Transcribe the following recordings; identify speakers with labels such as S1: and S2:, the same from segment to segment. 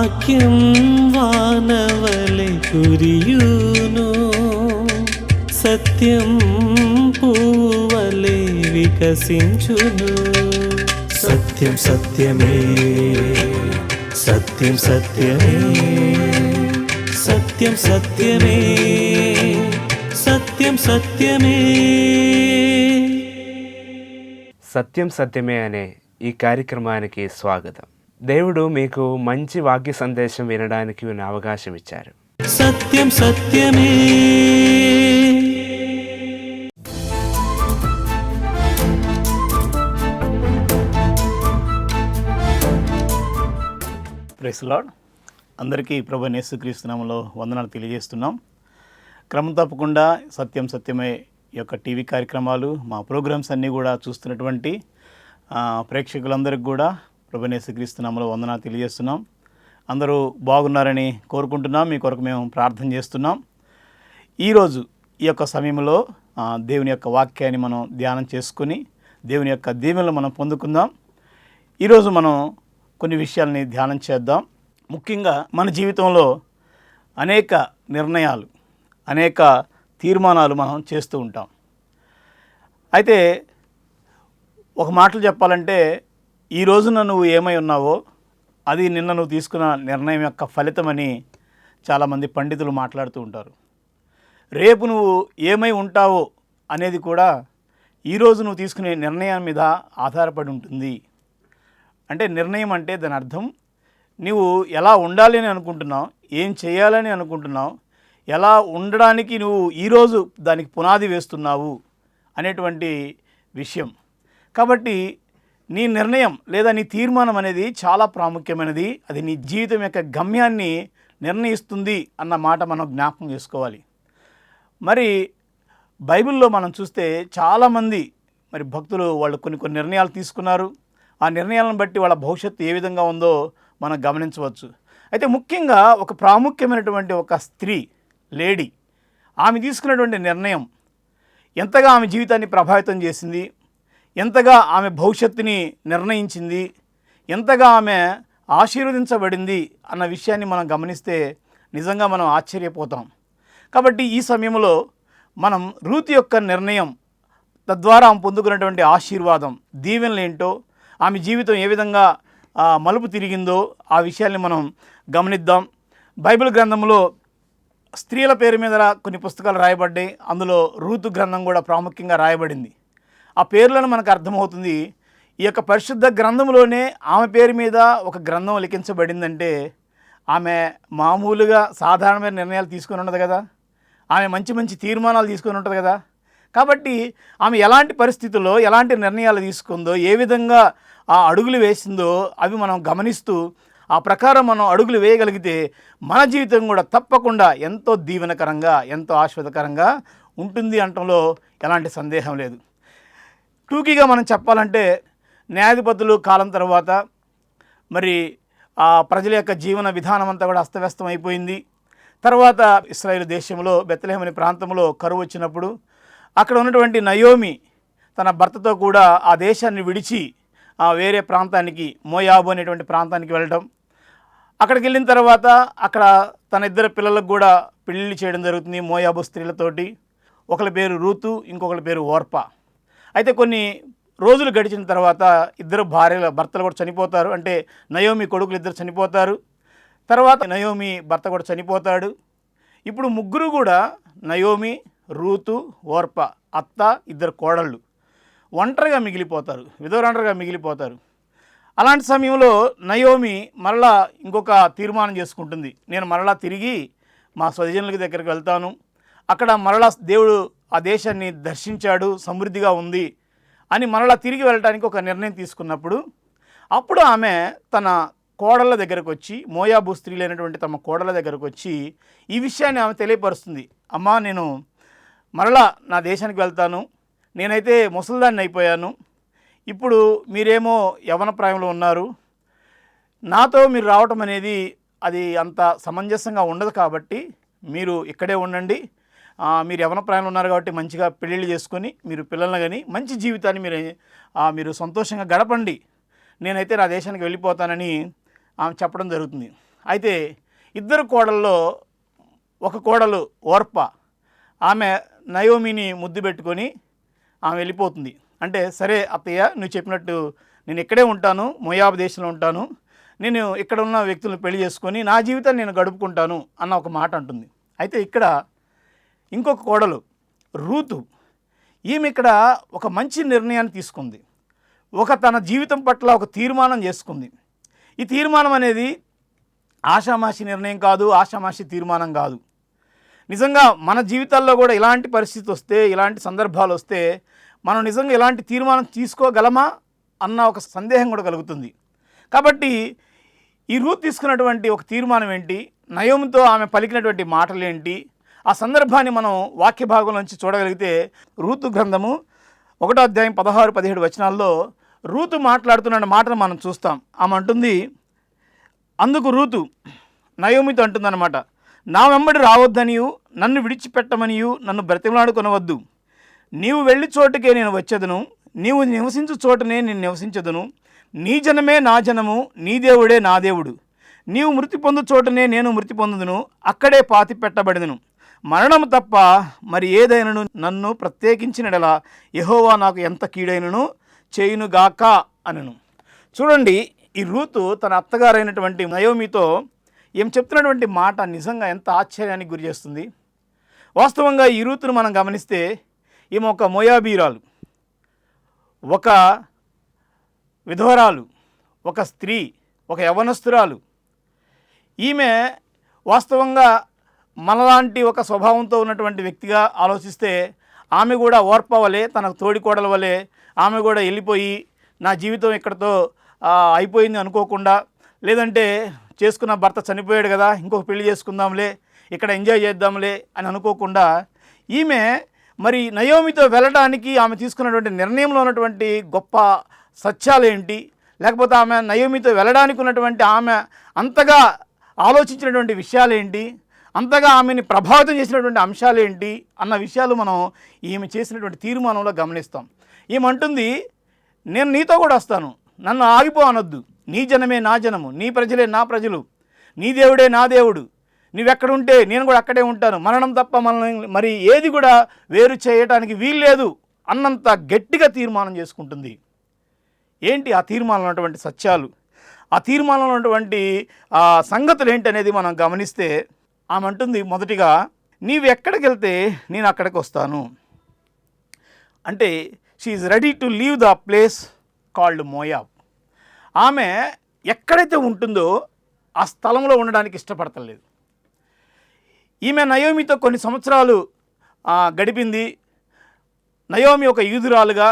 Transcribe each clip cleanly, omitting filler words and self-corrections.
S1: వాక్యం వానవలె కురియును, సత్యం పూవలె వికసించును. సత్యం సత్యమే, సత్యం సత్యమే, సత్యం సత్యమే, సత్యం సత్యమే.
S2: సత్యం సత్యమే అనే ఈ కార్యక్రమానికి స్వాగతం. దేవుడు మీకు మంచి వాక్య సందేశం వినడానికి అవకాశం ఇచ్చారు.
S1: సత్యం సత్యమే.
S3: Price lord. అందరికీ ప్రభువైన యేసుక్రీస్తు నామములో వందనాలు తెలియజేస్తున్నాం. క్రమం తప్పకుండా సత్యం సత్యమే యొక్క టీవీ కార్యక్రమాలు, మా ప్రోగ్రామ్స్ అన్నీ కూడా చూస్తున్నటువంటి ప్రేక్షకులందరికీ కూడా ప్రభువైన యేసుక్రీస్తు నామములో వందనాలు తెలియజేస్తున్నాం. అందరూ బాగున్నారని కోరుకుంటున్నాం. మీ కొరకు మేము ప్రార్థన చేస్తున్నాం. ఈరోజు ఈ యొక్క సమయంలో దేవుని యొక్క వాక్యాన్ని మనం ధ్యానం చేసుకుని దేవుని యొక్క దీవెనలు మనం పొందుకుందాం. ఈరోజు మనం కొన్ని విషయాల్ని ధ్యానం చేద్దాం. ముఖ్యంగా మన జీవితంలో అనేక నిర్ణయాలు, అనేక తీర్మానాలు మనం చేస్తూ ఉంటాం. అయితే ఒక మాటలు చెప్పాలంటే, ఈ రోజున నువ్వు ఏమై ఉన్నావో అది నిన్న నువ్వు తీసుకున్న నిర్ణయం యొక్క ఫలితమని చాలామంది పండితులు మాట్లాడుతూ ఉంటారు. రేపు నువ్వు ఏమై ఉంటావో అనేది కూడా ఈరోజు నువ్వు తీసుకునే నిర్ణయం మీద ఆధారపడి ఉంటుంది. అంటే నిర్ణయం అంటే దాని అర్థం నువ్వు ఎలా ఉండాలి అని అనుకుంటున్నావు, ఏం చేయాలని అనుకుంటున్నావు, ఎలా ఉండడానికి నువ్వు ఈరోజు దానికి పునాది వేస్తున్నావు అనేటువంటి విషయం. కాబట్టి నీ నిర్ణయం లేదా నీ తీర్మానం అనేది చాలా ప్రాముఖ్యమైనది. అది నీ జీవితం యొక్క గమ్యాన్ని నిర్ణయిస్తుంది అన్న మాట మనం జ్ఞాపకం చేసుకోవాలి. మరి బైబిల్లో మనం చూస్తే చాలామంది మరి భక్తులు వాళ్ళు కొన్ని నిర్ణయాలు తీసుకున్నారు. ఆ నిర్ణయాలను బట్టి వాళ్ళ భవిష్యత్తు ఏ విధంగా ఉందో మనం గమనించవచ్చు. అయితే ముఖ్యంగా ఒక ప్రాముఖ్యమైనటువంటి ఒక స్త్రీ, లేడీ, ఆమె తీసుకున్నటువంటి నిర్ణయం ఎంతగా ఆమె జీవితాన్ని ప్రభావితం చేసింది, ఎంతగా ఆమె భవిష్యత్తుని నిర్ణయించింది, ఎంతగా ఆమె ఆశీర్వదించబడింది అన్న విషయాన్ని మనం గమనిస్తే నిజంగా మనం ఆశ్చర్యపోతాం. కాబట్టి ఈ సమయంలో మనం రూతు యొక్క నిర్ణయం, తద్వారా ఆమె పొందుకున్నటువంటి ఆశీర్వాదం, దీవెనలు ఏంటో, ఆమె జీవితం ఏ విధంగా మలుపు తిరిగిందో ఆ విషయాల్ని మనం గమనిద్దాం. బైబిల్ గ్రంథంలో స్త్రీల పేరు మీద కొన్ని పుస్తకాలు రాయబడ్డాయి. అందులో రూతు గ్రంథం కూడా ప్రాముఖ్యంగా రాయబడింది. ఆ పేర్లను మనకు అర్థమవుతుంది. ఈ యొక్క పరిశుద్ధ గ్రంథంలోనే ఆమె పేరు మీద ఒక గ్రంథం లిఖించబడిందంటే ఆమె మామూలుగా సాధారణమైన నిర్ణయాలు తీసుకొని ఉండదు కదా, ఆమె మంచి మంచి తీర్మానాలు తీసుకొని ఉంటుంది కదా. కాబట్టి ఆమె ఎలాంటి పరిస్థితుల్లో ఎలాంటి నిర్ణయాలు తీసుకుందో, ఏ విధంగా ఆ అడుగులు వేసిందో అవి మనం గమనిస్తూ ఆ ప్రకారం మనం అడుగులు వేయగలిగితే మన జీవితం కూడా తప్పకుండా ఎంతో దీవెనకరంగా, ఎంతో ఆశీర్వాదకరంగా ఉంటుంది అనటంలో ఎలాంటి సందేహం లేదు. టూకీగా మనం చెప్పాలంటే న్యాయాధిపతులు కాలం తర్వాత మరి ఆ ప్రజల యొక్క జీవన విధానం అంతా కూడా అస్తవ్యస్తం అయిపోయింది. తర్వాత ఇశ్రాయేలు దేశంలో బెత్లెహేమ్ అనే ప్రాంతంలో కరువు వచ్చినప్పుడు అక్కడ ఉన్నటువంటి నయోమి తన భర్తతో కూడా ఆ దేశాన్ని విడిచి వేరే ప్రాంతానికి, మోయాబు అనేటువంటి ప్రాంతానికి వెళ్ళడం. అక్కడికి వెళ్ళిన తర్వాత అక్కడ తన ఇద్దరు పిల్లలకు కూడా పెళ్ళిళ్ళు చేయడం జరుగుతుంది మోయాబు స్త్రీలతోటి. ఒకరి పేరు రూతు, ఇంకొకరి పేరు ఓర్పా. అయితే కొన్ని రోజులు గడిచిన తర్వాత ఇద్దరు భర్తలు కూడా చనిపోతారు. అంటే నయోమి కొడుకులు ఇద్దరు చనిపోతారు. తర్వాత నయోమి భర్త కూడా చనిపోతాడు. ఇప్పుడు ముగ్గురు కూడా నయోమి, రూతు, ఓర్పా, అత్త, ఇద్దరు కోడళ్ళు ఒంటరిగా మిగిలిపోతారు, విధవరాంటరిగా మిగిలిపోతారు. అలాంటి సమయంలో నయోమి మరలా ఇంకొక తీర్మానం చేసుకుంటుంది. నేను మరలా తిరిగి మా స్వజనుల దగ్గరికి వెళ్తాను, అక్కడ మరలా దేవుడు ఆ దేశాన్ని దర్శించాడు, సమృద్ధిగా ఉంది అని మరలా తిరిగి వెళ్ళడానికి ఒక నిర్ణయం తీసుకున్నప్పుడు అప్పుడు ఆమె తన కోడళ్ళ దగ్గరకు వచ్చి, మోయాబు స్త్రీలైనటువంటి తమ కోడళ్ళ దగ్గరకు వచ్చి ఈ విషయాన్ని ఆమె తెలియపరుస్తుంది. అమ్మా, నేను మరలా నా దేశానికి వెళ్తాను, నేనైతే ముసలిదాన్ని అయిపోయాను, ఇప్పుడు మీరేమో యవ్వన ప్రాయంలో ఉన్నారు, నాతో మీరు రావటం అనేది అది అంత సమంజసంగా ఉండదు, కాబట్టి మీరు ఇక్కడే ఉండండి, మీరు యవ్వన ప్రాయంలో ఉన్నారు కాబట్టి మంచిగా పెళ్ళిళ్ళు చేసుకొని మీరు పిల్లల్ని కానీ మంచి జీవితాన్ని మీరు సంతోషంగా గడపండి, నేనైతే నా దేశానికి వెళ్ళిపోతానని ఆమె చెప్పడం జరుగుతుంది. అయితే ఇద్దరు కోడల్లో ఒక కోడలు ఓర్ప, ఆమె నయోమిని ముద్దు పెట్టుకొని ఆమె వెళ్ళిపోతుంది. అంటే సరే అత్తయ్య, నువ్వు చెప్పినట్టు నేను ఇక్కడే ఉంటాను, మోయాబు దేశంలో ఉంటాను, నేను ఇక్కడ ఉన్న వ్యక్తులను పెళ్లి చేసుకొని నా జీవితాన్ని నేను గడుపుకుంటాను అన్న ఒక మాట అంటుంది. అయితే ఇక్కడ ఇంకొక కోడలు రూతు, ఈమె ఇక్కడ ఒక మంచి నిర్ణయాన్ని తీసుకుంది. తన జీవితం పట్ల ఒక తీర్మానం చేసుకుంది. ఈ తీర్మానం అనేది ఆషామాషి నిర్ణయం కాదు, ఆషామాషి తీర్మానం కాదు. నిజంగా మన జీవితాల్లో కూడా ఇలాంటి పరిస్థితి వస్తే, ఇలాంటి సందర్భాలు వస్తే మనం నిజంగా ఇలాంటి తీర్మానం తీసుకోగలమా అన్న ఒక సందేహం కూడా కలుగుతుంది. కాబట్టి ఈ రూత్ తీసుకున్నటువంటి ఒక తీర్మానం ఏంటి, నయోమితో ఆమె పలికినటువంటి మాటలు ఏంటి, ఆ సందర్భాన్ని మనం వాక్య భాగం నుంచి చూడగలిగితే రూతు గ్రంథము 1వ అధ్యాయం 16-17 వచనాల్లో రూతు మాట్లాడుతున్న మాటను మనం చూస్తాం. ఆమె అంటుంది, అందుకు రూతు నయోమితో అంటుందన్నమాట, నా వెంబడి రావద్దనియు నన్ను విడిచిపెట్టమనియు నన్ను బ్రతిమలాడుకొనవద్దు. నీవు వెళ్ళి చోటుకే నేను వచ్చేదను, నీవు నివసించు చోటనే నేను నివసించదును. నీ జనమే నా జనము, నీ దేవుడే నా దేవుడు. నీవు మృతి పొందు చోటనే నేను మృతి పొందుదును, అక్కడే పాతి పెట్టబడిదను. మరణము తప్ప మరి ఏదైనను నన్ను ప్రత్యేకించినడలా యెహోవా నాకు ఎంత కీడైనను చేయునుగాక అనను. చూడండి, ఈ రూతు తన అత్తగారైనటువంటి నయోమితో ఏం చెప్తున్నటువంటి మాట నిజంగా ఎంత ఆశ్చర్యానికి గురి చేస్తుంది. వాస్తవంగా ఈ రూతును మనం గమనిస్తే ఈమె ఒక మోయాబీరాలు, ఒక విధవరాలు, ఒక స్త్రీ, ఒక యవ్వనస్తురాలు. ఈమె వాస్తవంగా మనలాంటి ఒక స్వభావంతో ఉన్నటువంటి వ్యక్తిగా ఆలోచిస్తే ఆమె కూడా ఓర్పవలే, తన తోడికోడల వలె ఆమె కూడా వెళ్ళిపోయి నా జీవితం ఇక్కడతో అయిపోయింది అనుకోకుండా, లేదంటే చేసుకున్న భర్త చనిపోయాడు కదా, ఇంకొక పెళ్లి చేసుకుందాంలే, ఇక్కడ ఎంజాయ్ చేద్దాంలే అని అనుకోకుండా ఈమె మరి నయోమితో వెళ్ళడానికి ఆమె తీసుకున్నటువంటి నిర్ణయంలో ఉన్నటువంటి గొప్ప సత్యాలు ఏంటి, లేకపోతే ఆమె నయోమితో వెళ్ళడానికి ఉన్నటువంటి ఆమె అంతగా ఆలోచించినటువంటి విషయాలు ఏంటి, అంతగా ఆమెని ప్రభావితం చేసినటువంటి అంశాలు ఏంటి అన్న విషయాలు మనం ఈమె చేసినటువంటి తీర్మానంలో గమనిస్తాం. ఏమంటుంది, నేను నీతో కూడా వస్తాను, నన్ను ఆగిపో అనొద్దు, నీ జనమే నా జనము, నీ ప్రజలే నా ప్రజలు, నీ దేవుడే నా దేవుడు, నువ్వెక్కడుంటే నేను కూడా అక్కడే ఉంటాను, మరణం తప్ప మనల్ని మరి ఏది కూడా వేరు చేయడానికి వీల్లేదు అన్నంత గట్టిగా తీర్మానం చేసుకుంటుంది. ఏంటి ఆ తీర్మానంలో ఉన్నటువంటి సత్యాలు, ఆ తీర్మానంలో ఉన్నటువంటి సంగతులు ఏంటి అనేది మనం గమనిస్తే ఆమె అంటుంది, మొదటిగా నీవు ఎక్కడికి వెళ్తే నేను అక్కడికి వస్తాను. అంటే she is ready to leave the place called Moab. ఆమె ఎక్కడైతే ఉంటుందో ఆ స్థలంలో ఉండడానికి ఇష్టపడతలేదు. ఈమె నయోమితో కొన్ని సంవత్సరాలు గడిపింది. నయోమి ఒక యూదురాలుగా,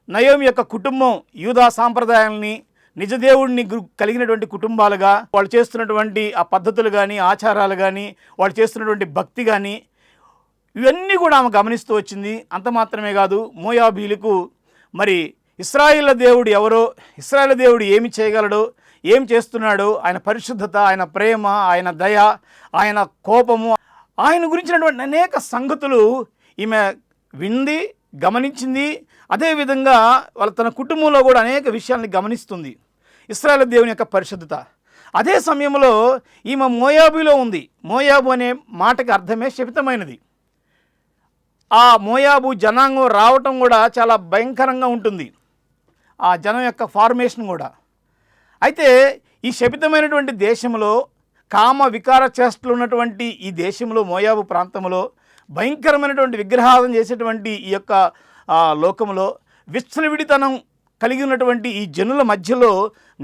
S3: నయోమి యొక్క కుటుంబం యూదా సాంప్రదాయాలని, నిజదేవుడిని కలిగినటువంటి కుటుంబాలుగా, వాళ్ళు చేస్తున్నటువంటి ఆ పద్ధతులు కానీ, ఆచారాలు కానీ, వాళ్ళు చేస్తున్నటువంటి భక్తి కానీ, ఇవన్నీ కూడా ఆమె గమనిస్తూ వచ్చింది. అంత మాత్రమే కాదు, మోయాబీలకు మరి ఇశ్రాయేళ్ల దేవుడు ఎవరో, ఇశ్రాయేల్ దేవుడు ఏమి చేయగలడో, ఏం చేస్తున్నాడో, ఆయన పరిశుద్ధత, ఆయన ప్రేమ, ఆయన దయ, ఆయన కోపము, ఆయన గురించినటువంటి అనేక సంగతులు ఈమె వింది, గమనించింది. అదేవిధంగా తన కుటుంబంలో కూడా అనేక విషయాల్ని గమనిస్తుంది, ఇశ్రాయేల్ దేవుని యొక్క పరిశుద్ధత. అదే సమయంలో ఈమె మోయాబులో ఉంది. మోయాబు అనే మాటకి అర్థమే శపితమైనది. ఆ మోయాబు జనాంగం రావటం కూడా చాలా భయంకరంగా ఉంటుంది, ఆ జనం యొక్క ఫార్మేషన్ కూడా. అయితే ఈ శపితమైనటువంటి దేశంలో, కామ వికార చేష్టలు ఉన్నటువంటి ఈ దేశంలో, మోయాబు ప్రాంతంలో భయంకరమైనటువంటి విగ్రహాలను చేసేటువంటి ఈ యొక్క లోకంలో విచ్చలవిడితనం కలిగి ఉన్నటువంటి ఈ జనుల మధ్యలో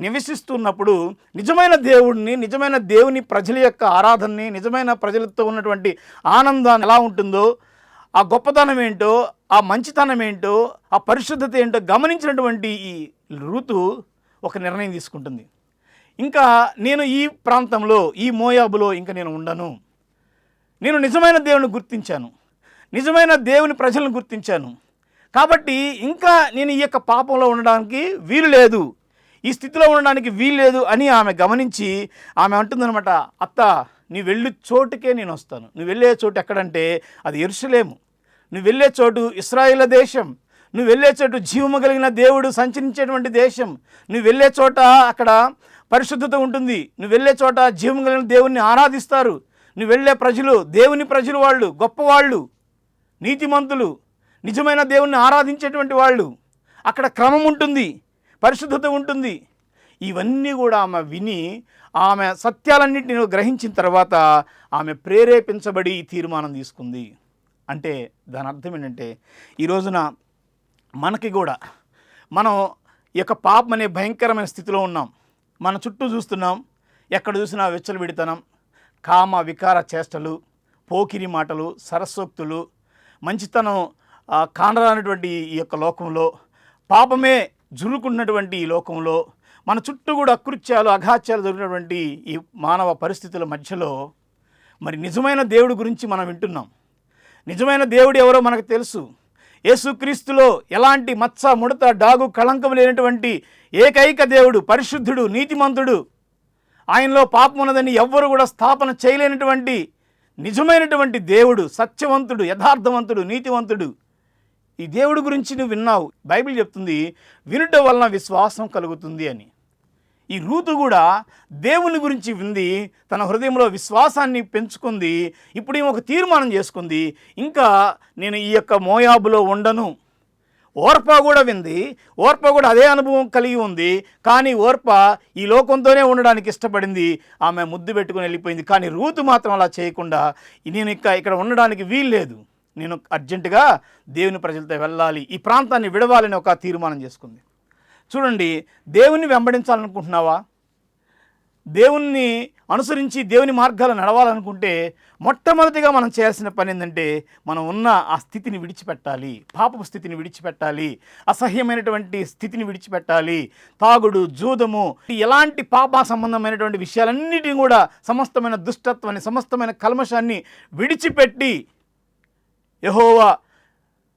S3: నివసిస్తున్నప్పుడు నిజమైన దేవుడిని, నిజమైన దేవుని ప్రజల యొక్క ఆరాధనని, నిజమైన ప్రజలతో ఉన్నటువంటి ఆనందాన్ని ఎలా ఉంటుందో, ఆ గొప్పతనం ఏంటో, ఆ మంచితనం ఏంటో, ఆ పరిశుద్ధత ఏంటో గమనించినటువంటి ఈ రూతు ఒక నిర్ణయం తీసుకుంటుంది. ఇంకా నేను ఈ ప్రాంతంలో, ఈ మోయాబులో ఇంకా నేను ఉండను. నేను నిజమైన దేవుని గుర్తించాను, నిజమైన దేవుని ప్రజలను గుర్తించాను. కాబట్టి ఇంకా నేను ఈ యొక్క పాపంలో ఉండడానికి వీలు లేదు, ఈ స్థితిలో ఉండడానికి వీలు లేదు అని ఆమె గమనించి ఆమె అంటుందన్నమాట, అత్త నువ్వు వెళ్ళే చోటుకే నేను వస్తాను. నువ్వు వెళ్ళే చోటు ఎక్కడంటే అది యెరూషలేము. నువ్వు వెళ్ళే చోటు ఇశ్రాయేలు దేశం. నువ్వు వెళ్ళే చోటు జీవము కలిగిన దేవుడు సంచరించేటువంటి దేశం. నువ్వు వెళ్ళే చోట అక్కడ పరిశుద్ధత ఉంటుంది. నువ్వు వెళ్ళే చోట జీవం కలిగిన దేవుణ్ణి ఆరాధిస్తారు. నువ్వు వెళ్ళే ప్రజలు దేవుని ప్రజలు, వాళ్ళు గొప్పవాళ్ళు, నీతిమంతులు, నిజమైన దేవుణ్ణి ఆరాధించేటువంటి వాళ్ళు. అక్కడ క్రమం ఉంటుంది, పరిశుద్ధత ఉంటుంది. ఇవన్నీ కూడా ఆమె విని ఆమె సత్యాలన్నింటినీ గ్రహించిన తర్వాత ఆమె ప్రేరేపించబడి ఈ తీర్మానం తీసుకుంది. అంటే దాని అర్థం ఏంటంటే ఈ రోజున మనకి కూడా మనం ఈ యొక్క పాపం అనే భయంకరమైన స్థితిలో ఉన్నాం. మన చుట్టూ చూస్తున్నాం, ఎక్కడ చూసినా విచ్చలవిడితనం, కామ వికార చేష్టలు, పోకిరి మాటలు, సరస్సోక్తులు, మంచితనం కానరానటువంటి ఈ యొక్క లోకంలో, పాపమే జురుకున్నటువంటి ఈ లోకంలో, మన చుట్టూ కూడా అకృత్యాలు అఘాత్యాలు జరిగినటువంటి ఈ మానవ పరిస్థితుల మధ్యలో మరి నిజమైన దేవుడి గురించి మనం వింటున్నాం. నిజమైన దేవుడు ఎవరో మనకు తెలుసు. యేసుక్రీస్తులో ఎలాంటి మచ్చ ముడత డాగు కళంకం లేనటువంటి ఏకైక దేవుడు, పరిశుద్ధుడు, నీతిమంతుడు, ఆయనలో పాపం ఉన్నదని ఎవ్వరు కూడా స్థాపన చేయలేనటువంటి నిజమైనటువంటి దేవుడు, సత్యవంతుడు, యథార్థవంతుడు, నీతివంతుడు. ఈ దేవుడి గురించి నువ్వు విన్నావు. బైబిల్ చెప్తుంది వినుట వలన విశ్వాసం కలుగుతుంది అని. ఈ రూతు కూడా దేవుని గురించి వింది, తన హృదయంలో విశ్వాసాన్ని పెంచుకుంది. ఇప్పుడు ఈమె ఒక తీర్మానం చేసుకుంది, ఇంకా నేను ఈ యొక్క మోయాబులో ఉండను. ఓర్ప కూడా వింది, ఓర్ప కూడా అదే అనుభవం కలిగి ఉంది. కానీ ఓర్ప ఈ లోకంతోనే ఉండడానికి ఇష్టపడింది, ఆమె ముద్దు పెట్టుకుని వెళ్ళిపోయింది. కానీ రూతు మాత్రం అలా చేయకుండా నేను ఇక్కడ ఉండడానికి వీల్లేదు, నేను అర్జెంటుగా దేవుని ప్రజలతో వెళ్ళాలి, ఈ ప్రాంతాన్ని విడవాలని ఒక తీర్మానం చేసుకుంది. చూడండి, దేవుణ్ణి వెంబడించాలనుకుంటున్నావా? దేవుణ్ణి అనుసరించి దేవుని మార్గాలు నడవాలనుకుంటే మొట్టమొదటిగా మనం చేయాల్సిన పని ఏంటంటే మనం ఉన్న ఆ స్థితిని విడిచిపెట్టాలి, పాపపు స్థితిని విడిచిపెట్టాలి, అసహ్యమైనటువంటి స్థితిని విడిచిపెట్టాలి. తాగుడు, జూదము, ఎలాంటి పాప సంబంధమైనటువంటి విషయాలన్నిటిని కూడా, సమస్తమైన దుష్టత్వాన్ని, సమస్తమైన కల్మషాన్ని విడిచిపెట్టి యెహోవా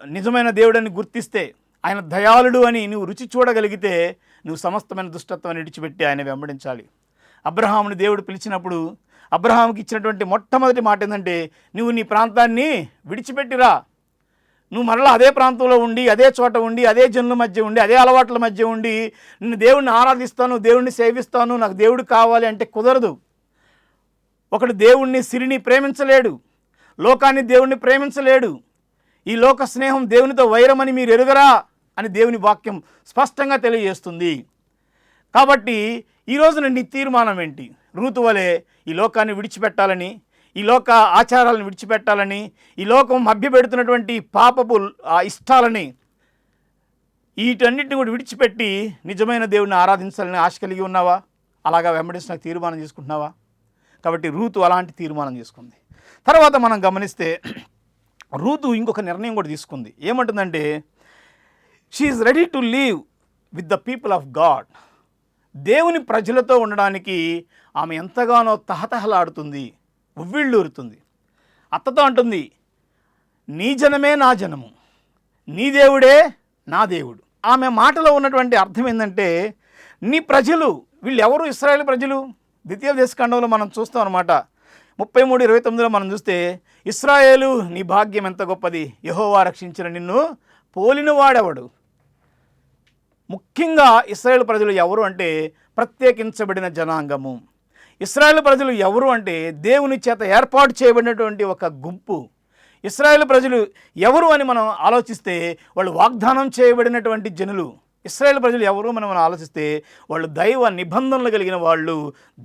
S3: నిజమైన దేవుడని గుర్తిస్తే, ఆయన దయాళుడు అని నువ్వు రుచి చూడగలిగితే నువ్వు సమస్తమైన దుష్టత్వాన్ని విడిచిపెట్టి ఆయన వెంబడించాలి. అబ్రహాముని దేవుడు పిలిచినప్పుడు అబ్రహాముకి ఇచ్చినటువంటి మొట్టమొదటి మాట ఏంటంటే, నువ్వు నీ ప్రాంతాన్ని విడిచిపెట్టిరా. నువ్వు మరలా అదే ప్రాంతంలో ఉండి, అదే చోట ఉండి, అదే జనుల మధ్య ఉండి, అదే అలవాట్ల మధ్య ఉండి నేను దేవుణ్ణి ఆరాధిస్తాను, దేవుణ్ణి సేవిస్తాను, నాకు దేవుడు కావాలి అంటే కుదరదు. ఒకడు దేవుణ్ణి, సిరిని ప్రేమించలేడు, లోకాన్ని దేవుణ్ణి ప్రేమించలేడు. ఈ లోక స్నేహం దేవునితో వైరమని మీరు ఎరుగరా అని దేవుని వాక్యం స్పష్టంగా తెలియజేస్తుంది. కాబట్టి ఈ రోజున నీ తీర్మానం ఏంటి? రూతు వలె ఈ లోకాన్ని విడిచిపెట్టాలని, ఈ లోక ఆచారాలను విడిచిపెట్టాలని, ఈ లోకం మభ్యపెడుతున్నటువంటి పాపపు ఇష్టాలని, వీటన్నిటిని కూడా విడిచిపెట్టి నిజమైన దేవుని ఆరాధించాలని ఆశ కలిగి ఉన్నావా? అలాగా వెంబడించిన తీర్మానం చేసుకుంటున్నావా? కాబట్టి రూతు అలాంటి తీర్మానం చేసుకుంది. తర్వాత మనం గమనిస్తే రూతు ఇంకొక నిర్ణయం కూడా తీసుకుంది. ఏమంటుందంటే, she is ready to leave with the people of God. దేవుని ప్రజలతో ఉండడానికి ఆమె ఎంతగానో తహతహలాడుతుంది, ఉవ్విళ్ళూరుతుంది. అత్తతో అంటుంది, నీ జనమే నా జనము, నీ దేవుడే నా దేవుడు. ఆమె మాటలో ఉన్నటువంటి అర్థం ఏంటంటే, నీ ప్రజలు, వీళ్ళు ఎవరు? ఇశ్రాయేలు ప్రజలు. ద్వితీయోపదేశకాండంలో మనం చూస్తాం అన్నమాట. 33:29 మనం చూస్తే, ఇశ్రాయేలు నీ భాగ్యం ఎంత గొప్పది, యెహోవా రక్షించిన నిన్ను పోలిన వాడెవడు. ముఖ్యంగా ఇశ్రాయేలు ప్రజలు ఎవరు అంటే ప్రత్యేకించబడిన జనాంగము. ఇశ్రాయేలు ప్రజలు ఎవరు అంటే దేవుని చేత ఏర్పాటు చేయబడినటువంటి ఒక గుంపు. ఇశ్రాయేలు ప్రజలు ఎవరు అని మనం ఆలోచిస్తే వాళ్ళు వాగ్దానం చేయబడినటువంటి జనులు. ఇశ్రాయేలు ప్రజలు ఎవరు మనం ఆలోచిస్తే వాళ్ళు దైవ నిబంధనలు కలిగిన వాళ్ళు,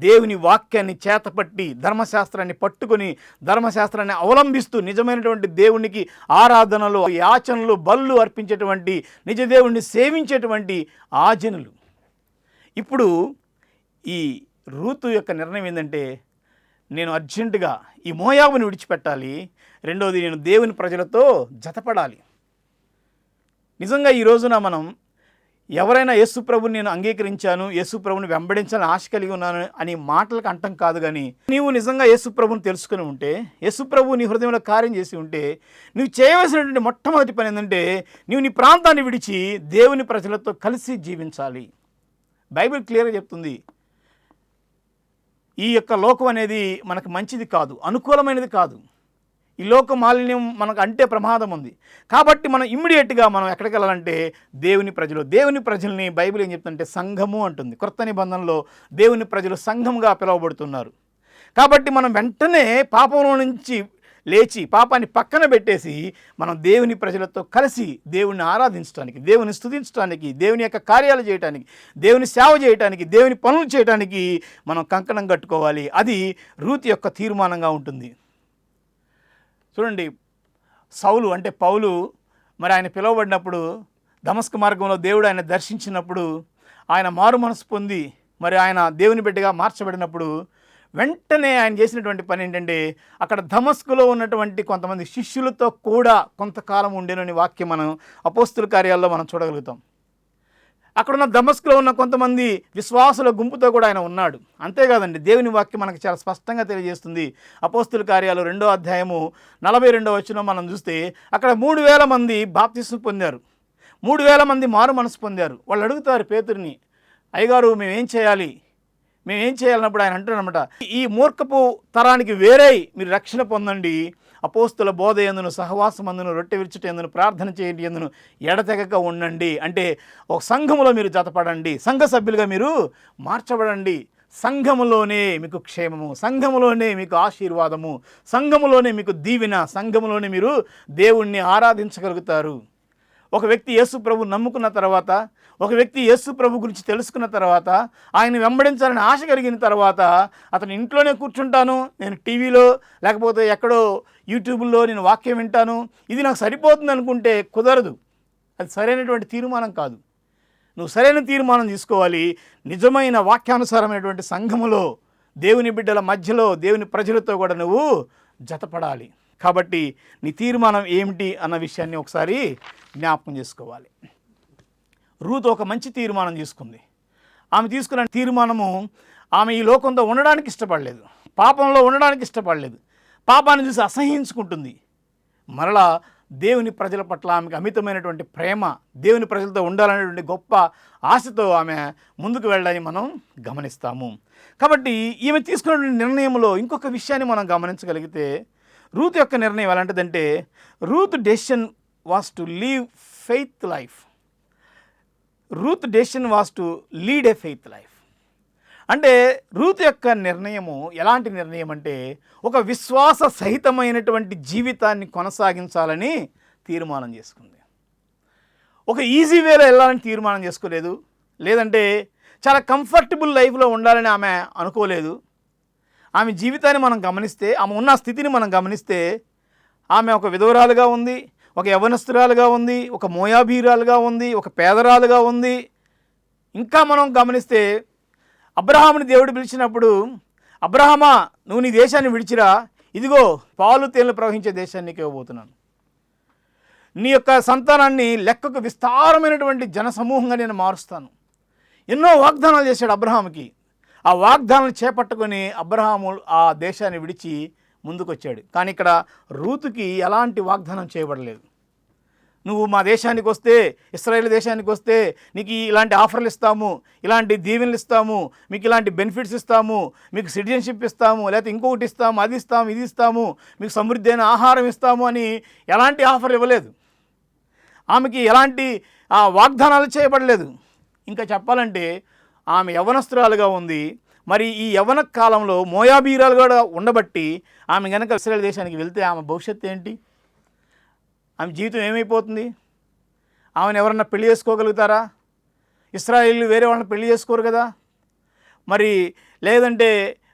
S3: దేవుని వాక్యాన్ని చేతపట్టి, ధర్మశాస్త్రాన్ని పట్టుకొని, ధర్మశాస్త్రాన్ని అవలంబిస్తూ నిజమైనటువంటి దేవునికి ఆరాధనలు, యాచనలు, బళ్ళు అర్పించేటువంటి, నిజ దేవుణ్ణి సేవించేటువంటి ఆ జనులు. ఇప్పుడు ఈ రూతు యొక్క నిర్ణయం ఏంటంటే, నేను అర్జెంటుగా ఈ మోయాబుని విడిచిపెట్టాలి, రెండవది నేను దేవుని ప్రజలతో జతపడాలి. నిజంగా ఈ రోజున మనం ఎవరైనా యేసుప్రభుని నేను అంగీకరించాను, యేసుప్రభుని వెంబడించాలని ఆశ కలిగి ఉన్నాను అని మాటలకు అంటం కాదు. కానీ నీవు నిజంగా యేసుప్రభుని తెలుసుకుని ఉంటే, యేసుప్రభు నీ హృదయంలో కార్యం చేసి ఉంటే, నువ్వు చేయవలసినటువంటి మొట్టమొదటి పని ఏంటంటే, నీవు నీ ప్రాంతాన్ని విడిచి దేవుని ప్రజలతో కలిసి జీవించాలి. బైబిల్ క్లియర్గా చెప్తుంది, ఈ యొక్క లోకం అనేది మనకు మంచిది కాదు, అనుకూలమైనది కాదు. ఈ లోక మాలిన్యం మనకు అంటే ప్రమాదం ఉంది. కాబట్టి మనం ఇమ్మీడియట్గా మనం ఎక్కడికి వెళ్ళాలంటే దేవుని ప్రజల్ని బైబిల్ ఏం చెప్తుందంటే సంఘము అంటుంది. క్రొత్త నిబంధనలో దేవుని ప్రజలు సంఘముగా పిలువబడుతున్నారు. కాబట్టి మనం వెంటనే పాపంలో నుంచి లేచి పాపాన్ని పక్కన పెట్టేసి మనం దేవుని ప్రజలతో కలిసి దేవుని ఆరాధించడానికి, దేవుని స్తుతించడానికి, దేవుని యొక్క కార్యాలు చేయడానికి, దేవుని సేవ చేయడానికి, దేవుని పనులు చేయడానికి మనం కంకణం కట్టుకోవాలి. అది రూతు యొక్క తీర్మానంగా ఉంటుంది. చూడండి, సౌలు అంటే పౌలు మరి ఆయన పిలువబడినప్పుడు దమస్కు మార్గంలో దేవుడు ఆయన దర్శించినప్పుడు ఆయన మారు మనసు పొంది మరి ఆయన దేవుని బిడ్డగా మార్చబడినప్పుడు వెంటనే ఆయన చేసినటువంటి పని ఏంటంటే అక్కడ దమస్కులో ఉన్నటువంటి కొంతమంది శిష్యులతో కూడా కొంతకాలం ఉండేనని వాక్యం మనం అపోస్తుల కార్యాల్లో మనం చూడగలుగుతాం. అక్కడున్న దమస్కులో ఉన్న కొంతమంది విశ్వాసుల గుంపుతో కూడా ఆయన ఉన్నాడు. అంతేకాదండి, దేవుని వాక్యం మనకు చాలా స్పష్టంగా తెలియజేస్తుంది. అపోస్తుల కార్యాలు 2వ అధ్యాయము 42వ వచనం మనం చూస్తే అక్కడ 3000 మంది బాప్తిస్మం పొందారు, 3000 మంది మారు మనసు పొందారు. వాళ్ళు అడుగుతారు పేతురుని, అయ్యగారు మేమేం చేయాలన్నప్పుడు ఆయన అంటున్నారన్నమాట, ఈ మూర్ఖపు తరానికి వేరే మీరు రక్షణ పొందండి, అపోస్తుల బోధ యందును సహవాసమందును రొట్టె విరుచుట యందును ప్రార్థన చేయండి యందును ఎడతెగక ఉండండి. అంటే ఒక సంఘములో మీరు జతపడండి, సంఘ సభ్యులుగా మీరు మార్చబడండి. సంఘములోనే మీకు క్షేమము, సంఘములోనే మీకు ఆశీర్వాదము, సంఘములోనే మీకు దీవెన, సంఘములోనే మీరు దేవుణ్ణి ఆరాధించగలుగుతారు. ఒక వ్యక్తి యేసు ప్రభు నమ్ముకున్న తర్వాత, ఒక వ్యక్తి యేసు ప్రభు గురించి తెలుసుకున్న తర్వాత, ఆయన వెంబడించాలని ఆశ కలిగిన తర్వాత అతను ఇంట్లోనే కూర్చుంటాను, నేను టీవీలో లేకపోతే ఎక్కడో యూట్యూబ్లో నేను వాక్యం వింటాను, ఇది నాకు సరిపోతుంది అనుకుంటే కుదరదు. అది సరైనటువంటి తీర్మానం కాదు. నువ్వు సరైన తీర్మానం తీసుకోవాలి. నిజమైన వాక్యానుసారమైనటువంటి సంఘములో దేవుని బిడ్డల మధ్యలో దేవుని ప్రజలతో కూడా నువ్వు జతపడాలి. కాబట్టి నీ తీర్మానం ఏమిటి అన్న విషయాన్ని ఒకసారి జ్ఞాపకం చేసుకోవాలి. రూతు ఒక మంచి తీర్మానం తీసుకుంది. ఆమె తీసుకున్న తీర్మానము, ఆమె ఈ లోకంతో ఉండడానికి ఇష్టపడలేదు, పాపంలో ఉండడానికి ఇష్టపడలేదు, పాపాన్ని చూసి అసహ్యించుకుంటుంది. మరలా దేవుని ప్రజల పట్ల ఆమెకు అమితమైనటువంటి ప్రేమ, దేవుని ప్రజలతో ఉండాలనేటువంటి గొప్ప ఆశతో ఆమె ముందుకు వెళ్ళాలని మనం గమనిస్తాము. కాబట్టి ఈమె తీసుకున్నటువంటి నిర్ణయంలో ఇంకొక విషయాన్ని మనం గమనించగలిగితే, రూతు యొక్క నిర్ణయం ఎలాంటిదంటే, Ruth decision was to leave faith life. Ruth decision was to lead a faith life. అంటే రూతు యొక్క నిర్ణయము ఎలాంటి నిర్ణయం అంటే, ఒక విశ్వాస సహితమైనటువంటి జీవితాన్ని కొనసాగించాలని తీర్మానం చేసుకుంది. ఒక ఈజీ వేలో వెళ్ళాలని తీర్మానం చేసుకోలేదు, లేదంటే చాలా కంఫర్టబుల్ లైఫ్లో ఉండాలని ఆమె అనుకోలేదు. ఆమె జీవితాన్ని మనం గమనిస్తే, ఆమె ఉన్న స్థితిని మనం గమనిస్తే, ఆమె ఒక విధవరాలుగా ఉంది, ఒక యవనస్తురాలుగా ఉంది, ఒక మోయాబీరాలుగా ఉంది, ఒక పేదరాలుగా ఉంది. ఇంకా మనం గమనిస్తే అబ్రహాముని దేవుడు పిలిచినప్పుడు, అబ్రహామా నువ్వు నీ దేశాన్ని విడిచిరా, ఇదిగో పాలు తేనెలు ప్రవహించే దేశాన్ని నీకు ఇవ్వబోతున్నాను, నీ యొక్క సంతానాన్ని లెక్కకు విస్తారమైనటువంటి జనసమూహంగా నేను మారుస్తాను. ఎన్నో వాగ్దానాలు చేశాడు అబ్రహాముకి. ఆ వాగ్దానాలు చేపట్టుకొని అబ్రహాము ఆ దేశాన్ని విడిచి ముందుకొచ్చాడు. కానీ ఇక్కడ రూతుకి ఎలాంటి వాగ్దానం చేయబడలేదు. నువ్వు మా దేశానికి వస్తే, ఇశ్రాయేల్ దేశానికి వస్తే నీకు ఇలాంటి ఆఫర్లు ఇస్తాము, ఇలాంటి దీవెనలు ఇస్తాము, మీకు ఇలాంటి బెనిఫిట్స్ ఇస్తాము, మీకు సిటిజన్షిప్ ఇస్తాము, లేకపోతే ఇంకొకటి ఇస్తాము, అది ఇస్తాము, ఇది ఇస్తాము, మీకు సమృద్ధి అయిన ఆహారం ఇస్తాము అని ఎలాంటి ఆఫర్ ఇవ్వలేదు. ఆమెకి ఎలాంటి వాగ్దానాలు చేయబడలేదు. ఇంకా చెప్పాలంటే ఆమె యవనస్తురాలుగా ఉంది. మరి ఈ యవన కాలంలో మోయాబీరాలు కూడా ఉండబట్టి ఆమె కనుక ఇశ్రాయేల్ దేశానికి వెళ్తే ఆమె భవిష్యత్తు ఏంటి? ఆమె జీవితం ఏమైపోతుంది? ఆమెను ఎవరన్నా పెళ్లి చేసుకోగలుగుతారా? ఇశ్రాయేలీలు వేరే వాళ్ళని పెళ్లి చేసుకోరు కదా. మరి లేదంటే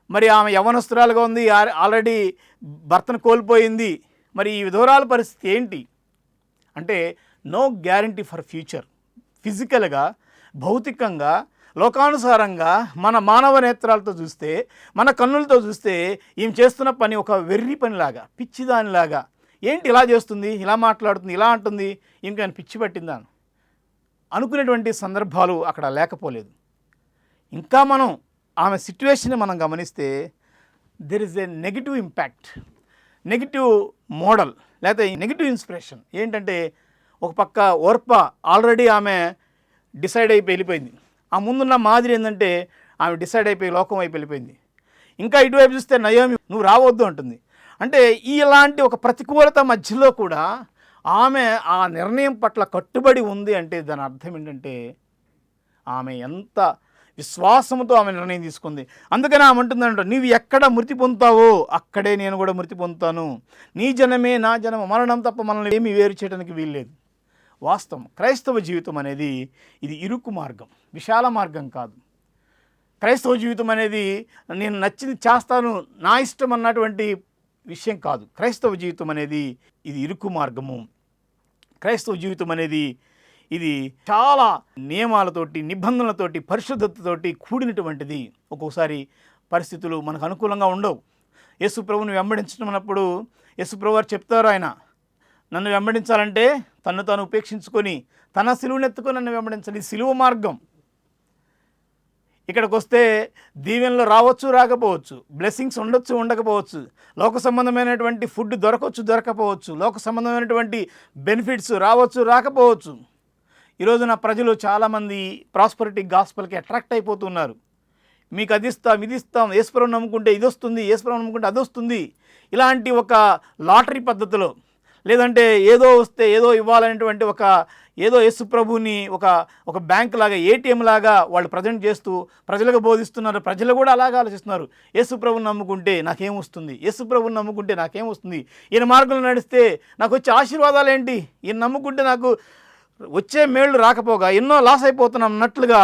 S3: మరి ఆమె యవనస్తురాలుగా ఉంది, ఆల్రెడీ భర్తను కోల్పోయింది. మరి ఈ విధవరాల పరిస్థితి ఏంటి అంటే, నో గ్యారంటీ ఫర్ ఫ్యూచర్. ఫిజికల్గా, భౌతికంగా, లోకానుసారంగా మన మానవ నేత్రాలతో చూస్తే, మన కన్నులతో చూస్తే ఈమె చేస్తున్న పని ఒక వెర్రి పనిలాగా, పిచ్చిదానిలాగా, ఏంటి ఇలా చేస్తుంది, ఇలా మాట్లాడుతుంది, ఇలా అంటుంది, ఇంకేమైనా పిచ్చి పట్టిందా అనుకునేటువంటి సందర్భాలు అక్కడ లేకపోలేదు. ఇంకా మనం ఆమె సిట్యువేషన్ మనం గమనిస్తే there is a negative impact, negative model, లేకపోతే నెగిటివ్ ఇన్స్పిరేషన్. ఏంటంటే ఒక పక్క ఓర్ప ఆల్రెడీ ఆమె డిసైడ్ అయిపోయి వెళ్ళిపోయింది. ఆ ముందున్న మాదిరి ఏంటంటే ఆమె డిసైడ్ అయిపోయి లోకం వైపు వెళ్ళిపోయింది. ఇంకా ఇటువైపు చూస్తే నయోమి నువ్వు రావద్దు అంటుంది. అంటే ఇలాంటి ఒక ప్రతికూలత మధ్యలో కూడా ఆమె ఆ నిర్ణయం పట్ల కట్టుబడి ఉంది అంటే దాని అర్థం ఏంటంటే ఆమె ఎంత విశ్వాసంతో ఆమె నిర్ణయం తీసుకుంది. అందుకని ఆమె అంటుందంట, నీవు ఎక్కడ మృతి పొందుతావో అక్కడే నేను కూడా మృతి పొందుతాను. నీ జనమే నా జనము, మరణం తప్ప మనల్ని ఏమీ వేరు చేయడానికి వీల్లేదు. వాస్తవం. క్రైస్తవ జీవితం అనేది ఇది ఇరుకు మార్గం, విశాల మార్గం కాదు. క్రైస్తవ జీవితం అనేది నేను నచ్చింది చేస్తాను, నా ఇష్టం అన్నటువంటి విషయం కాదు. క్రైస్తవ జీవితం అనేది ఇది ఇరుకు మార్గము. క్రైస్తవ జీవితం అనేది ఇది చాలా నియమాలతోటి, నిబంధనలతోటి, పరిశుద్ధతతోటి కూడినటువంటిది. ఒక్కొక్కసారి పరిస్థితులు మనకు అనుకూలంగా ఉండవు. యేసు ప్రభువుని వెంబడించడం అన్నప్పుడు యేసు ప్రభు వారు చెప్తారు, ఆయన నన్ను వెంబడించాలంటే తన్ను తాను ఉపేక్షించుకొని తన సిలువనెత్తుకొని నన్ను వెంబడించాలి. ఇది సిలువ మార్గం. ఇక్కడికి వస్తే దీవెనలు రావచ్చు, రాకపోవచ్చు, బ్లెస్సింగ్స్ ఉండొచ్చు, ఉండకపోవచ్చు, లోక సంబంధమైనటువంటి ఫుడ్ దొరకవచ్చు, దొరకపోవచ్చు, లోక సంబంధమైనటువంటి బెనిఫిట్స్ రావచ్చు, రాకపోవచ్చు. ఈరోజున ప్రజలు చాలామంది ప్రాస్పరిటీ గాస్పల్కి అట్రాక్ట్ అయిపోతున్నారు. మీకు అది ఇస్తాం, ఇది ఇస్తాం, యేసుప్రభువుని నమ్ముకుంటే ఇది వస్తుంది, యేసుప్రభువుని నమ్ముకుంటే అది వస్తుంది, ఇలాంటి ఒక లాటరీ పద్ధతిలో, లేదంటే ఏదో వస్తే ఏదో ఇవ్వాలనేటువంటి ఒక ఏదో యేసుప్రభుని ఒక బ్యాంక్ లాగా, ఏటీఎం లాగా వాళ్ళు ప్రజెంట్ చేస్తూ ప్రజలకు బోధిస్తున్నారు. ప్రజలు కూడా అలాగా ఆలోచిస్తున్నారు. యేసుప్రభుని నమ్ముకుంటే నాకేం వస్తుంది, యేసుప్రభుని నమ్ముకుంటే నాకేం వస్తుంది, ఈయన మార్గంలో నడిస్తే నాకు వచ్చే ఆశీర్వాదాలు ఏంటి, ఈయన నమ్ముకుంటే నాకు వచ్చే మేళ్ళు రాకపోగా ఎన్నో లాస్ అయిపోతున్నాం అన్నట్లుగా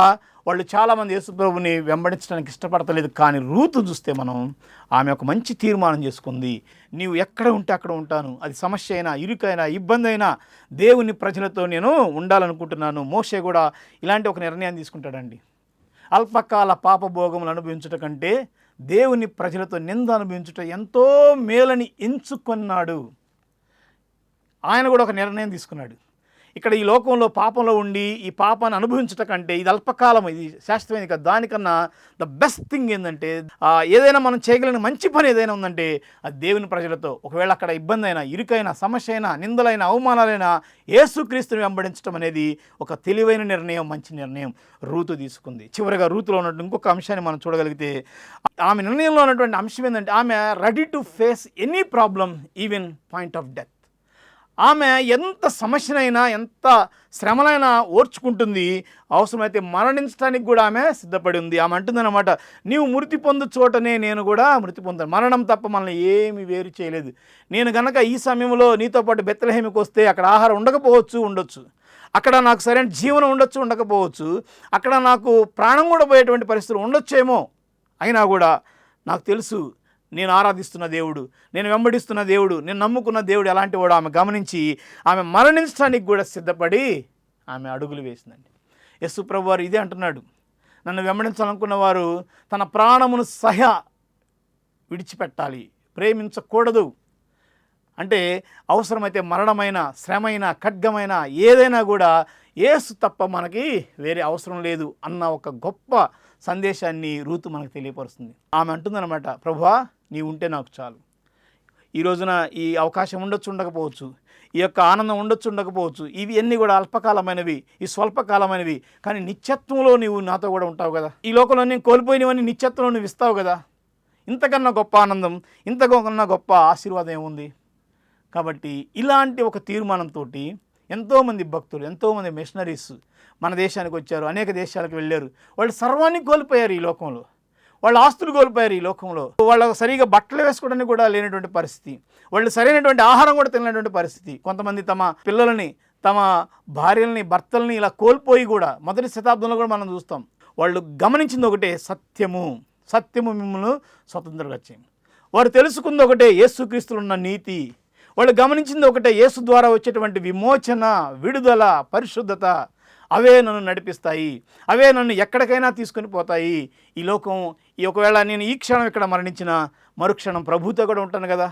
S3: వాళ్ళు చాలామంది యేసుప్రభుని వెంబడించడానికి ఇష్టపడతలేదు. కానీ రూతు చూస్తే మనం ఆమె ఒక మంచి తీర్మానం చేసుకుంది. నీవు ఎక్కడ ఉంటే అక్కడ ఉంటాను, అది సమస్య అయినా, ఇరుకైనా, ఇబ్బంది అయినా దేవుని ప్రజలతో నేను ఉండాలనుకుంటున్నాను. మోషే కూడా ఇలాంటి ఒక నిర్ణయాన్ని తీసుకుంటాడండి. అల్పకాల పాపభోగములు అనుభవించుట కంటే దేవుని ప్రజలతో నింద అనుభవించుట ఎంతో మేలని ఎంచుకున్నాడు. ఆయన కూడా ఒక నిర్ణయం తీసుకున్నాడు. ఇక్కడ ఈ లోకంలో పాపంలో ఉండి ఈ పాపాన్ని అనుభవించట కంటే ఇది అల్పకాలం, ఇది శాశ్వతమైనది కదా. దానికన్నా ద బెస్ట్ థింగ్ ఏంటంటే ఏదైనా మనం చేయగలిగిన మంచి పని ఏదైనా ఉందంటే అది దేవుని ప్రజలతో, ఒకవేళ అక్కడ ఇబ్బంది అయినా, ఇరుకైనా, సమస్య అయినా, నిందలైనా, అవమానాలైనా యేసుక్రీస్తుని వెంబడించడం అనేది ఒక తెలివైన నిర్ణయం, మంచి నిర్ణయం రూతు తీసుకుంది. చివరిగా రూతులో ఉన్నటువంటి ఇంకొక అంశాన్ని మనం చూడగలిగితే ఆమె నిర్ణయంలో ఉన్నటువంటి అంశం ఏంటంటే ఆమె ready to face any problem even point of death. ఆమె ఎంత సమస్యనైనా, ఎంత శ్రమలైనా ఓర్చుకుంటుంది. అవసరమైతే మరణించడానికి కూడా ఆమె సిద్ధపడి ఉంది. ఆమె అంటుందన్నమాట, నీవు మృతి పొందు చోటనే నేను కూడా మృతి పొందాను. మరణం తప్ప మనల్ని ఏమీ వేరు చేయలేదు. నేను గనక ఈ సమయంలో నీతో పాటు బెత్లెహేముకి వస్తే అక్కడ ఆహారం ఉండొచ్చు, అక్కడ నాకు సరైన జీవనం ఉండకపోవచ్చు, అక్కడ నాకు ప్రాణం కూడా పోయేటువంటి పరిస్థితులు ఉండొచ్చేమో. అయినా కూడా నాకు తెలుసు నేను ఆరాధిస్తున్న దేవుడు, నేను వెంబడిస్తున్న దేవుడు, నేను నమ్ముకున్న దేవుడు ఎలాంటి వాడు ఆమె గమనించి ఆమె మరణించడానికి కూడా సిద్ధపడి ఆమె అడుగులు వేసిందండి. యేసు ప్రభువు వారు ఇదే అంటున్నాడు, నన్ను వెంబడించాలనుకున్న వారు తన ప్రాణమును సహా విడిచిపెట్టాలి, ప్రేమించకూడదు. అంటే అవసరమైతే మరణమైన, శ్రమైన, ఖడ్గమైన ఏదైనా కూడా యేసు తప్ప మనకి వేరే అవసరం లేదు అన్న ఒక గొప్ప సందేశాన్ని రూతు మనకు తెలియపరుస్తుంది. ఆమె అంటుందన్నమాట, ప్రభువా నీ ఉంటే నాకు చాలు. ఈ రోజున ఈ అవకాశం ఉండకపోవచ్చు, ఈ యొక్క ఆనందం ఉండకపోవచ్చు, ఇవి అన్నీ కూడా అల్పకాలమైనవి, ఈ స్వల్పకాలమైనవి, కానీ నిత్యత్వంలో నీవు నాతో కూడా ఉంటావు కదా. ఈ లోకంలో నేను కోల్పోయినవన్నీ నిత్యత్వంలో నువ్వు ఇస్తావు కదా. ఇంతకన్నా గొప్ప ఆనందం, ఇంతకన్నా గొప్ప ఆశీర్వాదం ఏముంది? కాబట్టి ఇలాంటి ఒక తీర్మానంతో ఎంతోమంది భక్తులు, ఎంతోమంది మిషనరీస్ మన దేశానికి వచ్చారు, అనేక దేశాలకు వెళ్ళారు. వాళ్ళు సర్వాన్ని కోల్పోయారు ఈ లోకంలో, వాళ్ళ ఆస్తులు కోల్పోయారు ఈ లోకంలో. వాళ్ళకు సరిగా బట్టలు వేసుకోవడానికి కూడా లేనటువంటి పరిస్థితి, వాళ్ళు సరైనటువంటి ఆహారం కూడా తినలేనటువంటి పరిస్థితి. కొంతమంది తమ పిల్లలని, తమ భార్యలని, భర్తల్ని ఇలా కోల్పోయి కూడా మొదటి శతాబ్దంలో కూడా మనం చూస్తాం. వాళ్ళు గమనించింది ఒకటే, సత్యము మిమ్మల్ని స్వతంత్రంగా చేయండి. వారు తెలుసుకుంది ఒకటే, యేసుక్రీస్తులో ఉన్న నీతి. వాళ్ళు గమనించింది ఒకటే, యేసు ద్వారా వచ్చేటువంటి విమోచన, విడుదల, పరిశుద్ధత. అవే నన్ను నడిపిస్తాయి, అవే నన్ను ఎక్కడికైనా తీసుకొని పోతాయి. ఈ లోకం ఒకవేళ నేను ఈ క్షణం ఇక్కడ మరణించిన మరుక్షణం ప్రభుతో కూడా ఉంటాను కదా.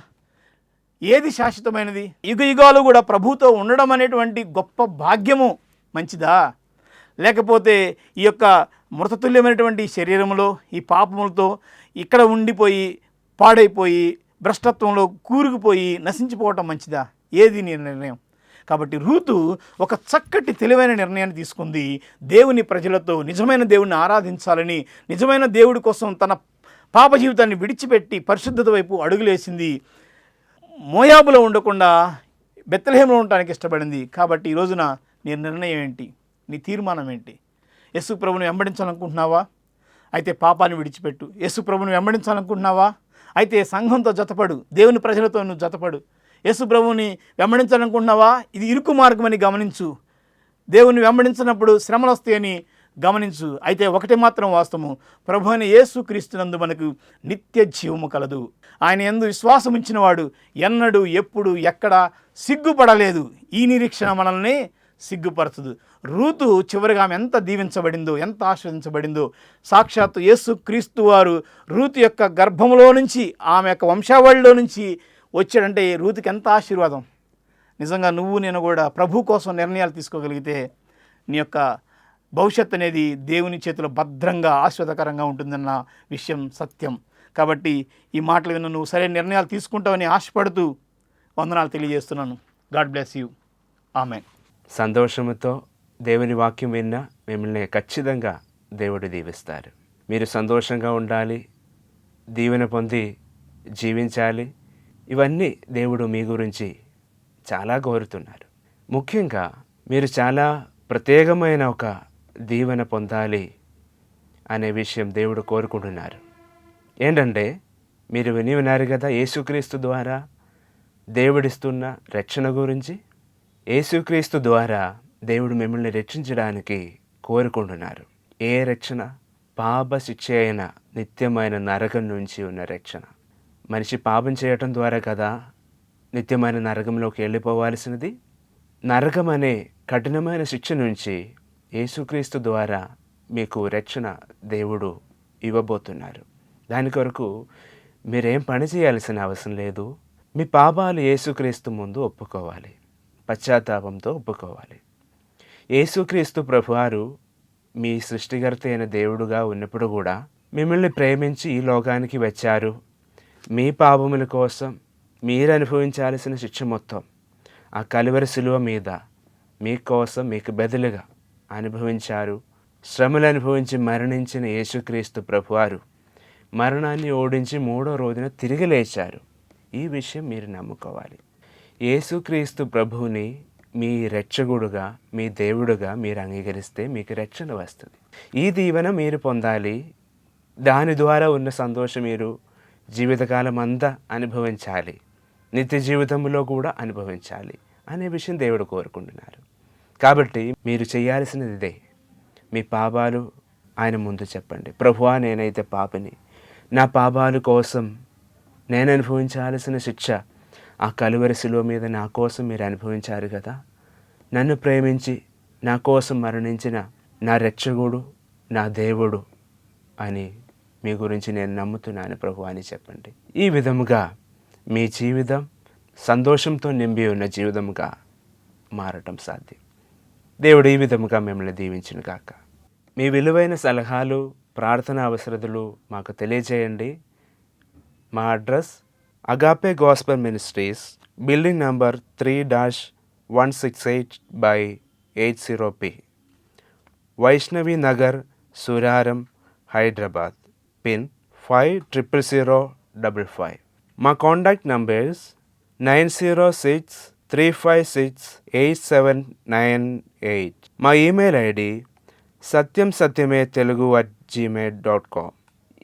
S3: ఏది శాశ్వతమైనది? యుగాలు కూడా ప్రభుతో ఉండడం అనేటువంటి గొప్ప భాగ్యము మంచిదా? లేకపోతే ఈ యొక్క మృతతుల్యమైనటువంటి శరీరంలో ఈ పాపములతో ఇక్కడ ఉండిపోయి, పాడైపోయి, భ్రష్టత్వంలో కూరుకుపోయి నశించిపోవటం మంచిదా? ఏది నీ నిర్ణయం? కాబట్టి రూతు ఒక చక్కటి తెలివైన నిర్ణయాన్ని తీసుకుంది. దేవుని ప్రజలతో నిజమైన దేవుణ్ణి ఆరాధించాలని, నిజమైన దేవుడి కోసం తన పాప జీవితాన్ని విడిచిపెట్టి పరిశుద్ధత వైపు అడుగులేసింది. మోయాబులో ఉండకుండా బెత్లెహేంలో ఉండటానికి ఇష్టపడింది. కాబట్టి ఈ రోజున నీ నిర్ణయం ఏంటి? నీ తీర్మానం ఏంటి? యేసు ప్రభువుని వెంబడించాలనుకుంటున్నావా? అయితే పాపాన్ని విడిచిపెట్టు. యేసు ప్రభువుని వెంబడించాలనుకుంటున్నావా? అయితే సంఘంతో జతపడు, దేవుని ప్రజలతో నువ్వు జతపడు. యేసు ప్రభువుని వెంబడించాలనుకుంటున్నావా? ఇది ఇరుకు మార్గమని గమనించు. దేవుని వెంబడించినప్పుడు శ్రమలు వస్తాయని గమనించు. అయితే ఒకటి మాత్రం వాస్తవము, ప్రభు అయిన యేసు క్రీస్తునందు మనకు నిత్య జీవము కలదు. ఆయన యందు విశ్వాసం ఉంచినవాడు ఎన్నడూ ఎప్పుడు ఎక్కడ సిగ్గుపడలేదు. ఈ నిరీక్షణ మనల్ని సిగ్గుపరచదు. రూతు చివరిగా ఆమె ఎంత దీవించబడిందో, ఎంత ఆస్వాదించబడిందో. సాక్షాత్తు యేసు క్రీస్తు వారు రూతు యొక్క గర్భంలో నుంచి, ఆమె యొక్క వంశావళిలో నుంచి వచ్చాడంటే రూతుకి ఎంత ఆశీర్వాదం. నిజంగా నువ్వు నేను కూడా ప్రభు కోసం నిర్ణయాలు తీసుకోగలిగితే నీ యొక్క భవిష్యత్ అనేది దేవుని చేతిలో భద్రంగా ఆశ్వాదకరంగా ఉంటుందన్న విషయం సత్యం. కాబట్టి ఈ మాటలు విన్న నువ్వు సరైన నిర్ణయాలు తీసుకుంటావని ఆశపడుతూ వందనాలు తెలియజేస్తున్నాను. God bless you. ఆమెన్.
S2: సంతోషముతో దేవుని వాక్యం విన్నా మిమ్మల్ని ఖచ్చితంగా దేవుడు దీవిస్తారు. మీరు సంతోషంగా ఉండాలి, దీవెన పొంది జీవించాలి. ఇవన్నీ దేవుడు మీ గురించి చాలా కోరుతున్నారు. ముఖ్యంగా మీరు చాలా ప్రత్యేకమైన ఒక దీవెన పొందాలి అనే విషయం దేవుడు కోరుకుంటున్నారు. ఏంటంటే మీరు విన్నారు కదా, యేసుక్రీస్తు ద్వారా దేవుడిస్తున్న రక్షణ గురించి. యేసుక్రీస్తు ద్వారా దేవుడు మిమ్మల్ని రక్షించడానికి కోరుకుంటున్నారు. ఏ రక్షణ? పాప శిక్ష అయిన నిత్యమైన నరకం నుంచి ఉన్న రక్షణ. మనిషి పాపం చేయటం ద్వారా కదా నిత్యమైన నరకంలోకి వెళ్ళిపోవాల్సినది. నరకం అనే కఠినమైన శిక్ష నుంచి యేసుక్రీస్తు ద్వారా మీకు రక్షణ దేవుడు ఇవ్వబోతున్నారు. దాని కొరకు మీరేం పని చేయాల్సిన అవసరం లేదు. మీ పాపాలు యేసుక్రీస్తు ముందు ఒప్పుకోవాలి, పశ్చాత్తాపంతో ఒప్పుకోవాలి. యేసుక్రీస్తు ప్రభువారు మీ సృష్టికర్త అయిన దేవుడుగా ఉన్నప్పుడు కూడా మిమ్మల్ని ప్రేమించి ఈ లోకానికి వచ్చారు. మీ పాపముల కోసం మీరు అనుభవించాల్సిన శిక్ష మొత్తం ఆ కలువరి శిలువ మీద మీకోసం మీకు బదులుగా అనుభవించారు. శ్రమలు అనుభవించి మరణించిన యేసుక్రీస్తు ప్రభువారు మరణాన్ని ఓడించి 3వ రోజున తిరిగి లేచారు. ఈ విషయం మీరు నమ్ముకోవాలి. యేసుక్రీస్తు ప్రభువుని మీ రక్షకుడుగా, మీ దేవుడుగా మీరు అంగీకరిస్తే మీకు రక్షణ వస్తుంది. ఈ దీవెన మీరు పొందాలి. దాని ద్వారా ఉన్న సంతోషం మీరు జీవితకాలం అంతా అనుభవించాలి, నిత్య జీవితంలో కూడా అనుభవించాలి అనే విషయం దేవుడు కోరుకుంటున్నారు. కాబట్టి మీరు చేయాల్సినది ఇదే. మీ పాపాలు ఆయన ముందు చెప్పండి. ప్రభువా, నేనైతే పాపిని, నా పాపాల కోసం నేను అనుభవించాల్సిన శిక్ష ఆ కలువరి శిలువ మీద నా కోసం మీరు అనుభవించారు కదా. నన్ను ప్రేమించి నా కోసం మరణించిన నా రక్షకుడు, నా దేవుడు అని మీ గురించి నేను నమ్ముతున్నాను ప్రభు అని చెప్పండి. ఈ విధముగా మీ జీవితం సంతోషంతో నింపి ఉన్న జీవితంగా మారటం సాధ్యం. దేవుడు ఈ విధముగా మిమ్మల్ని దీవించును గాక. మీ విలువైన సలహాలు, ప్రార్థన అవసరతలు మాకు తెలియజేయండి. మా address agape gospel ministries, building number 3-168/80P, Vaishnavi Nagar, Suraram, Hyderabad. Pin 500055. మా కాంటాక్ట్ నంబర్స్ 906-356-8798. మా ఈమెయిల్ ఐడి satyamsatyame@gmail.com.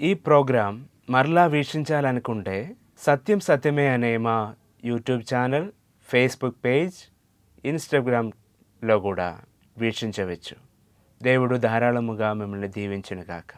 S2: ఈ ప్రోగ్రాం మరలా వీక్షించాలనుకుంటే సత్యం సత్యమే అనే మా యూట్యూబ్ ఛానల్, ఫేస్బుక్ పేజ్, ఇన్స్టాగ్రామ్లో కూడా వీక్షించవచ్చు. దేవుడు ధారాళముగా మిమ్మల్ని దీవించును గాక.